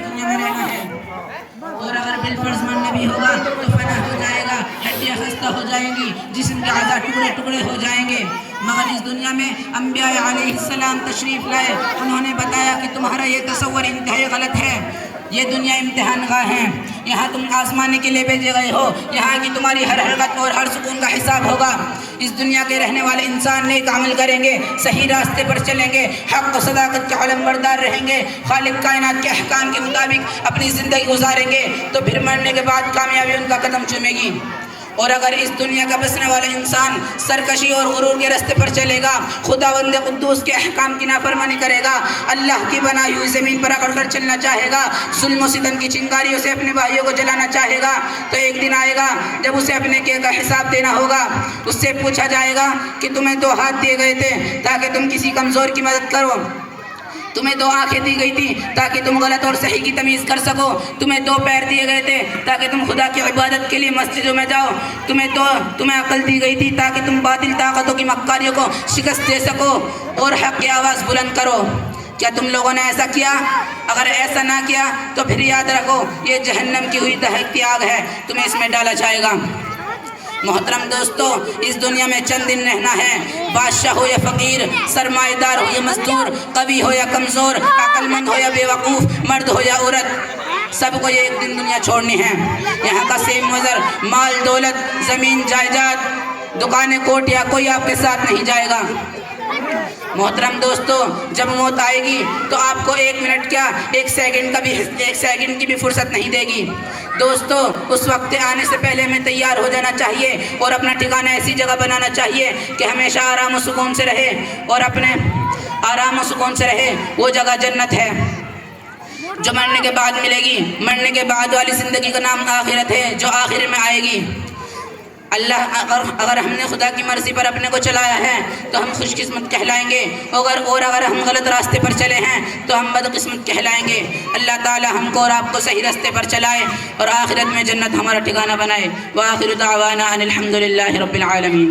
دنیا میں رہنا ہے، اور اگر بالفرض مرنا بھی ہوگا تو فنا ہو جائے گا، ہڈیاں خستہ ہو جائیں گی، جسم کے اعضاء ٹکڑے ٹکڑے ہو جائیں گے۔ مگر اس دنیا میں انبیاء علیہ السلام تشریف لائے، انہوں نے بتایا کہ تمہارا یہ تصور انتہائی غلط ہے، یہ دنیا امتحان گاہ ہے، یہاں تم آزمانے کے لیے بھیجے گئے ہو، یہاں کی تمہاری ہر حرکت اور ہر سکون کا حساب ہوگا۔ اس دنیا کے رہنے والے انسان نیک عمل کریں گے، صحیح راستے پر چلیں گے، حق و صداقت کے علم بردار رہیں گے، خالق کائنات کے احکام کے مطابق اپنی زندگی گزاریں گے، تو پھر مرنے کے بعد کامیابی ان کا قدم چومے گی۔ اور اگر اس دنیا کا بسنے والا انسان سرکشی اور غرور کے راستے پر چلے گا، خداوند قدوس کے احکام کی نافرمانی کرے گا، اللہ کی بنائی ہوئی زمین پر اکڑ کر چلنا چاہے گا، ظلم و ستم کی چنگاریوں سے اپنے بھائیوں کو جلانا چاہے گا، تو ایک دن آئے گا جب اسے اپنے کیے کا حساب دینا ہوگا۔ اس سے پوچھا جائے گا کہ تمہیں 2 ہاتھ دیے گئے تھے تاکہ تم کسی کمزور کی مدد کرو، تمہیں 2 آنکھیں دی گئی تھی تاکہ تم غلط اور صحیح کی تمیز کر سکو، تمہیں 2 پیر دیے گئے تھے تاکہ تم خدا کی عبادت کے لیے مسجدوں میں جاؤ، تمہیں عقل دی گئی تھی تاکہ تم باطل طاقتوں کی مکاریوں کو شکست دے سکو اور حق کی آواز بلند کرو۔ کیا تم لوگوں نے ایسا کیا؟ اگر ایسا نہ کیا تو پھر یاد رکھو یہ جہنم کی ہوئی دہکتی آگ ہے، تمہیں اس میں ڈالا جائے گا۔ محترم دوستو، اس دنیا میں چند دن رہنا ہے، بادشاہ ہو یا فقیر، سرمایہ دار ہو یا مزدور، قوی ہو یا کمزور، عقل مند ہو یا بے وقوف، مرد ہو یا عورت، سب کو یہ ایک دن دنیا چھوڑنی ہے۔ یہاں کا سیم وزر، مال دولت، زمین جائیداد، دکانیں کوٹیاں، کوئی آپ کے ساتھ نہیں جائے گا۔ محترم دوستو، جب موت آئے گی تو آپ کو 1 منٹ کیا 1 سیکنڈ کی بھی فرصت نہیں دے گی۔ دوستو، اس وقت آنے سے پہلے ہمیں تیار ہو جانا چاہیے اور اپنا ٹھکانہ ایسی جگہ بنانا چاہیے کہ ہمیشہ آرام و سکون سے رہے، اور اپنے آرام و سکون سے رہے۔ وہ جگہ جنت ہے جو مرنے کے بعد ملے گی۔ مرنے کے بعد والی زندگی کا نام آخرت ہے، جو آخر میں آئے گی۔ اگر ہم نے خدا کی مرضی پر اپنے کو چلایا ہے تو ہم خوش قسمت کہلائیں گے، اور اگر ہم غلط راستے پر چلے ہیں تو ہم بد قسمت کہلائیں گے۔ اللہ تعالی ہم کو اور آپ کو صحیح راستے پر چلائے اور آخرت میں جنت ہمارا ٹھکانہ بنائے۔ وآخر دعوانا ان الحمد للہ رب العالمین۔